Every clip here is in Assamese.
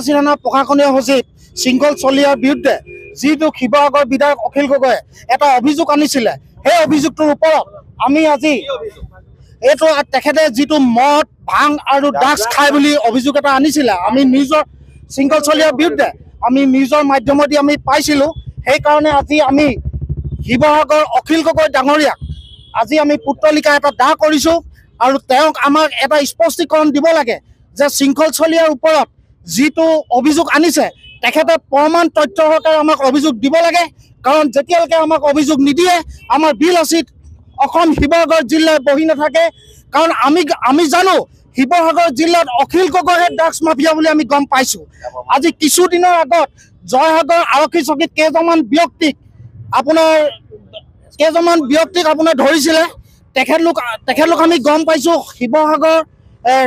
থানা প্ৰশাসনীয় সচিব শৃংখল চলিয়াৰ বিৰুদ্ধে যিটো শিৱসাগৰ বিধায়ক অখিল গগৈয়ে এটা অভিযোগ আনিছিলে, সেই অভিযোগটোৰ ওপৰত আমি আজি এইটো তেখেতে যিটো মদ ভাং আৰু ড্ৰাগছ খাই বুলি অভিযোগ এটা আনিছিলে, আমি নিজৰ শৃংখল চলিয়াৰ বিৰুদ্ধে আমি নিজৰ মাধ্যমেদি আমি পাইছিলোঁ। সেইকাৰণে আজি আমি শিৱসাগৰ অখিল গগৈ ডাঙৰীয়াক আজি আমি পুত্তলিকা এটা দাহ কৰিছোঁ আৰু তেওঁক আমাক এটা স্পষ্টীকৰণ দিব লাগে যে শৃংখল চলিয়াৰ ওপৰত যিটো অভিযোগ আনিছে তেখেতে প্ৰমাণ তথ্য সহকাৰে আমাক অভিযোগ দিব লাগে। কাৰণ যেতিয়ালৈকে আমাক অভিযোগ নিদিয়ে আমাৰ বিলাসীত অসম শিৱসাগৰ জিলাত বহি নাথাকে। কাৰণ আমি জানো শিৱসাগৰ জিলাত অখিল গগৈহে ড্ৰাগছ মাফিয়া বুলি আমি গম পাইছোঁ। আজি কিছুদিনৰ আগত জয়সাগৰ আৰক্ষী চকীত কেইজনমান ব্যক্তিক আপোনাৰ ধৰিছিলে। তেখেতলোক আমি গম পাইছোঁ শিৱসাগৰ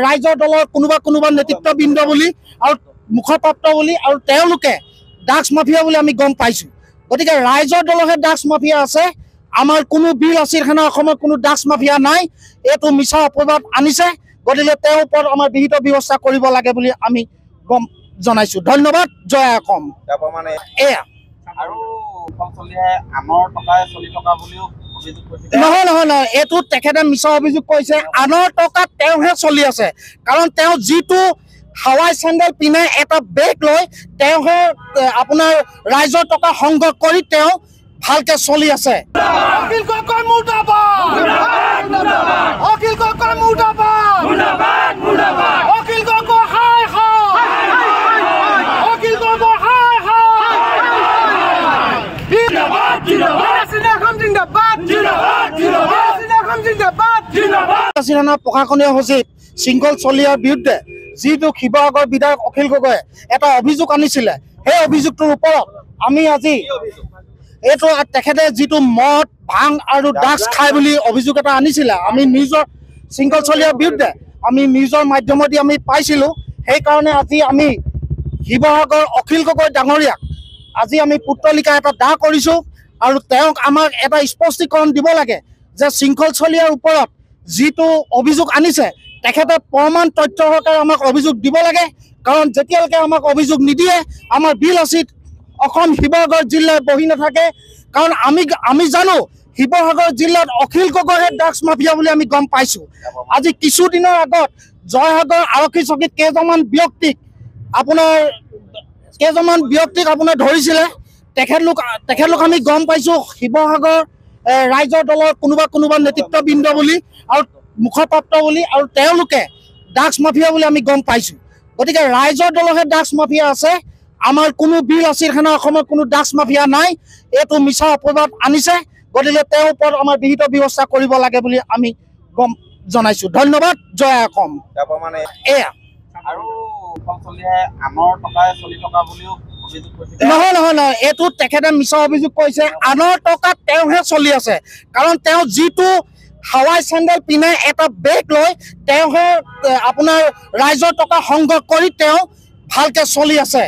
ৰাইজৰ দলৰ কোনোবা নেতৃত্ববৃন্দ বুলি আৰু মুখপাত্ৰ বুলি, আৰু তেওঁলোকে ড্ৰাগছ মাফিয়া বুলি আমি গম পাইছোঁ। গতিকে ৰাইজৰ দলৰহে ড্ৰাগছ মাফিয়া আছে, আমাৰ কোনো বিলাসীৰ খানা অসমত কোনো ড্ৰাগছ মাফিয়া নাই। এইটো মিছা অপবাদ আনিছে। গতিকে তেওঁৰ ওপৰত আমাৰ বিহিত ব্যৱস্থা কৰিব লাগে বুলি আমি গম জনাইছোঁ। ধন্যবাদ। জয় অসম। এয়া নহয়, এইটো তেখেতে মিছা অভিযোগ কৰিছে। আনৰ টকাত তেওঁহে চলি আছে। কাৰণ তেওঁ যিটো হাৱাই চেণ্ডেল পিনে এটা বেগ লৈ তেওঁহে আপোনাৰ ৰাইজৰ টকা সংগ্ৰহ কৰি তেওঁ ভালকে চলি আছে। থানা প্ৰশাসনীয় সচিব শৃংখল চলিয়াৰ বিৰুদ্ধে যিটো শিৱসাগৰ বিধায়ক অখিল গগৈয়ে এটা অভিযোগ আনিছিলে, সেই অভিযোগটোৰ ওপৰত আমি আজি এইটো তেখেতে যিটো মদ ভাং আৰু ড্ৰাগছ খাই বুলি অভিযোগ এটা আনিছিলে, আমি নিজৰ শৃংখল চলিয়াৰ বিৰুদ্ধে আমি নিজৰ মাধ্যমেদি আমি পাইছিলোঁ। সেইকাৰণে আজি আমি শিৱসাগৰ অখিল গগৈ ডাঙৰীয়াক আজি আমি পুত্তলিকা এটা দাহ কৰিছোঁ আৰু তেওঁক আমাক এটা স্পষ্টীকৰণ দিব লাগে যে শৃংখল চলিয়াৰ ওপৰত যিটো অভিযোগ আনিছে তেখেতে প্ৰমাণ তথ্য সহকাৰে আমাক অভিযোগ দিব লাগে। কাৰণ যেতিয়ালৈকে আমাক অভিযোগ নিদিয়ে আমাৰ বিলাসীত অসম শিৱসাগৰ জিলাত বহি নাথাকে। কাৰণ আমি জানো শিৱসাগৰ জিলাত অখিল গগৈহে ড্ৰাগছ মাফিয়া বুলি আমি গম পাইছোঁ। আজি কিছুদিনৰ আগত জয়সাগৰ আৰক্ষী চকীত কেইজনমান ব্যক্তিক আপোনাৰ ধৰিছিলে। তেখেতলোক আমি গম পাইছোঁ শিৱসাগৰ ৰাইজৰ দলৰ কোনোবা নেতৃত্ববৃন্দ বুলি আৰু মুখপাত্ৰ বুলি, আৰু তেওঁলোকে ড্ৰাগছ মাফিয়া বুলি আমি গম পাইছোঁ। গতিকে ৰাইজৰ দলৰহে ড্ৰাগছ মাফিয়া আছে, আমাৰ কোনো বিলাসীৰ খানা অসমত কোনো ড্ৰাগছ মাফিয়া নাই। এইটো মিছা অপবাদ আনিছে। গতিকে তেওঁৰ ওপৰত আমাৰ বিহিত ব্যৱস্থা কৰিব লাগে বুলি আমি গম জনাইছোঁ। ধন্যবাদ। জয় অসম। এয়া নহয়, এইটো তেখেতে মিছা অভিযোগ কৰিছে। আনৰ টকাত তেওঁহে চলি আছে। কাৰণ তেওঁ যিটো হাৱাই চেণ্ডেল পিনে এটা বেগ লৈ তেওঁহে আপোনাৰ ৰাইজৰ টকা সংগ্ৰহ কৰি তেওঁ ভালকে চলি আছে।